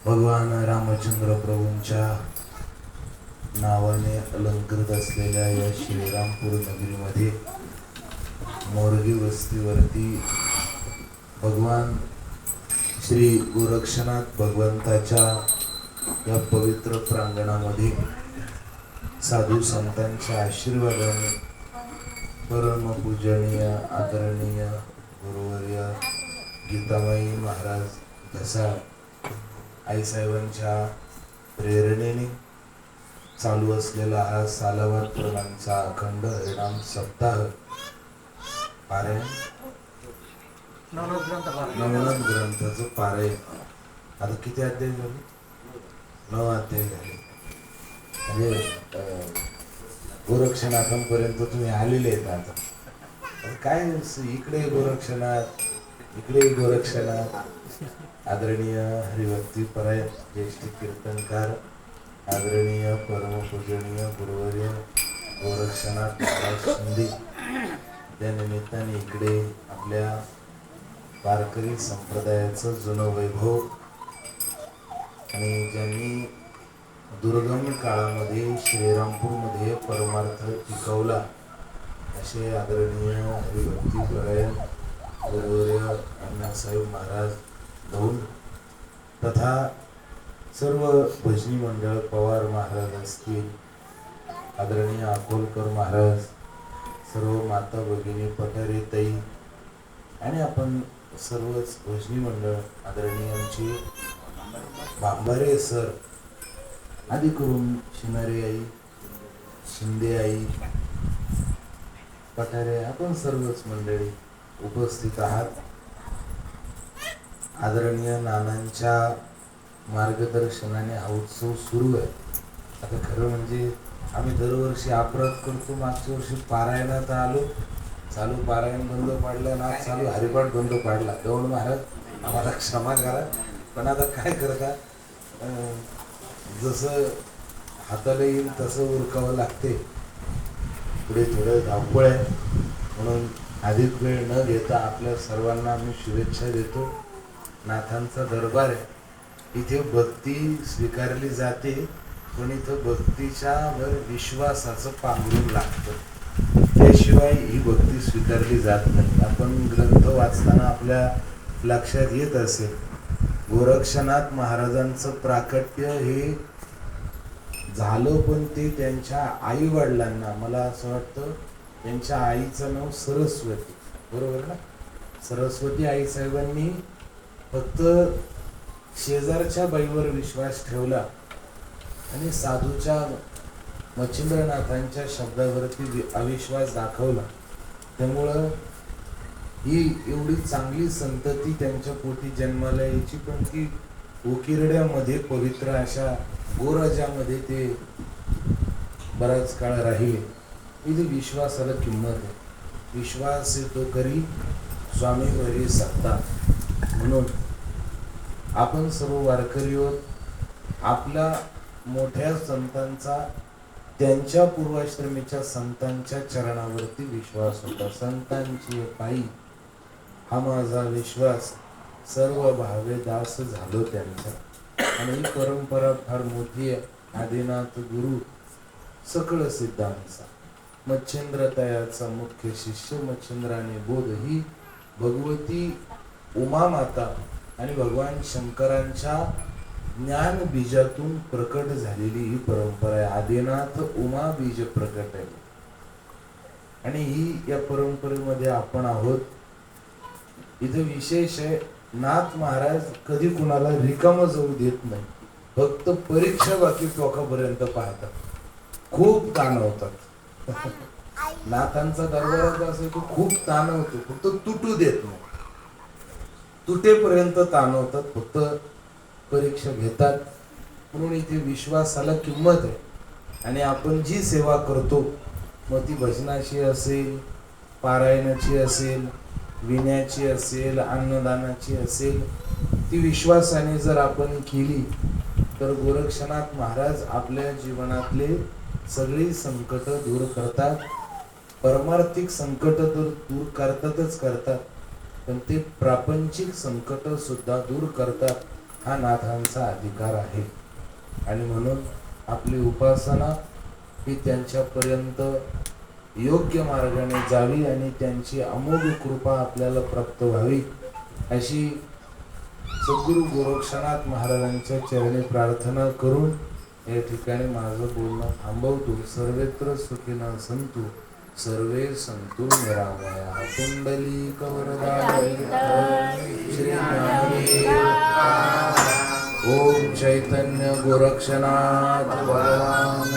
भगवान रामचंद्र प्रभूंच्या नावाने अलंकृत असलेल्या या श्रीरामपूर नगरीमध्ये मोरगी वस्तीवरती भगवान श्री गोरक्षनाथ भगवंताच्या या पवित्र प्रांगणामध्ये साधू संतांच्या आशीर्वादाने परम पूजनीय आदरणीय गुरुवर्य गीतामाई महाराज घसाळ आईसाहेबांच्या प्रेरणेने चालू असलेला हा सालावार प्रमाणचा अखंड हरिनाम सप्ताह पारायण नवनाथ ग्रंथाचं पारायण आता किती अध्याय झाले? 9 अध्याय झाले. म्हणजे गोरक्षनाथांपर्यंत तुम्ही आलेले आहेत. आता काय इकडे गोरक्षनाथ इकडे गोरक्षनाथ. आदरणीय हरिभक्ती परायण ज्येष्ठ कीर्तनकार आदरणीय परमपूजनीय गुरुवर्य गोरक्षनाथ शिंदे त्या निमित्ताने इकडे आपल्या वारकरी संप्रदायाचं जुनं वैभव आणि ज्यांनी दुर्गम काळामध्ये श्रीरामपूरमध्ये परमार्थ टिकवला असे आदरणीय हरिभक्ती परायण गुरुवर्य अण्णासाहेब महाराज दौंड तथा सर्व भजनी मंडळ पवार महाराज असतील, आदरणीय अकोलकर महाराज, सर्व माता भगिनी पठारे ताई आणि आपण सर्वच भजनी मंडळ आदरणीय आमची भांबारे सर आदी करून शिनारे आई शिंदे आई पठारे आपण सर्वच मंडळी उपस्थित आहात. आदरणीय नानांच्या मार्गदर्शनाने हा उत्सव सुरू आहे. आता खरं म्हणजे आम्ही दरवर्षी अपराध करतो. मागच्या वर्षी पारायणात आलो, चालू पारायण बंद पाडलं ना, चालू हरिपाठ बंद पाडला. दौंड महाराज आम्हाला क्षमा करा, पण आता काय करता, जसं हाताला येईल तसं उरकावं लागते. पुढे थोडं धावपळ आहे म्हणून अधिक वेळ न घेता आपल्या सर्वांना आम्ही शुभेच्छा देतो. नाथांचा दरबार आहे, इथे भक्ती स्वीकारली जाते, पण इथं भक्तीच्या वर विश्वासाचं पांघरून लागतं, त्याशिवाय ही भक्ती स्वीकारली जात नाही. आपण ग्रंथ वाचताना आपल्या लक्षात येत असेल, गोरक्षनाथ महाराजांचं प्राकट्य हे झालं, पण ते त्यांच्या आई वडिलांना, मला असं वाटतं त्यांच्या आईचं नाव सरस्वती, बरोबर ना, सरस्वती आईसाहेबांनी फक्त शेजारच्या बाईवर विश्वास ठेवला आणि साधूच्या मच्छिंद्रनाथांच्या शब्दावरती अविश्वास दाखवला. त्यामुळं ही एवढी चांगली संतती त्यांच्या पोटी जन्माला यायची, पण ती उकिरड्यामध्ये पवित्र अशा गोराजामध्ये ते बराच काळ राहिले. इथे विश्वासाला किंमत आहे. विश्वास येतो करी स्वामीवरी सत्ता. म्हणून आपण सर्व वारकरी आहोत. आपल्या मोठ्या संतांचा, त्यांच्या पूर्वाश्रमीच्या संतांच्या चरणावरती विश्वास होता. संतांची पायी हा माझा विश्वास, सर्व भावे दास झालो त्यांचा. आणि ही परंपरा फार मोठी आहे. आदिनाथ गुरु सकळ सिद्धांचा, मच्छिंद्र तयाचा मुख्य शिष्य मच्छिंद्राने बोध, ही भगवती उमा माता आणि भगवान शंकरांच्या ज्ञान बीजातून प्रकट झालेली ही परंपरा आहे. आदिनाथ उमा बीज प्रकट आहे आणि ही या परंपरेमध्ये आपण आहोत. इथे विशेष आहे, नाथ महाराज कधी कुणाला रिकाम जाऊ देत नाही. फक्त परीक्षा बाकी टोकापर्यंत पाहतात, खूप ताण होतात. नाथांचा दरबारात असं तो खूप ताण होतो, फक्त तुटू देत नाही. तुटेपर्यंत ताणवतात, फक्त परीक्षा घेतात. म्हणून इथे विश्वासाला किंमत आहे. आणि आपण जी सेवा करतो, मग ती भजनाची असेल, पारायणाची असेल, विण्याची असेल, अन्नदानाची असेल, ती विश्वासाने जर आपण केली तर गोरक्षनाथ महाराज आपल्या जीवनातले सगळी संकट दूर करतात. परमार्थिक संकट तर दूर करतातच करतात, पण ते प्रापंचिक संकट सुद्धा दूर करतात. हा नाथांचा अधिकार आहे. आणि म्हणून आपली उपासना ही त्यांच्यापर्यंत योग्य मार्गाने जावी आणि त्यांची अमोघ कृपा आपल्याला प्राप्त व्हावी अशी सद्गुरु गोरक्षनाथ महाराजांच्या चरणी प्रार्थना करून या ठिकाणी माझं बोलणं थांबवतो. सर्वत्र सुखिनः सन्तु सर्वे सन्तु निरामया. कुंडलिक वरदाय श्री ज्ञानदेव. ओम चैतन्य गोरक्षनाथ भगवान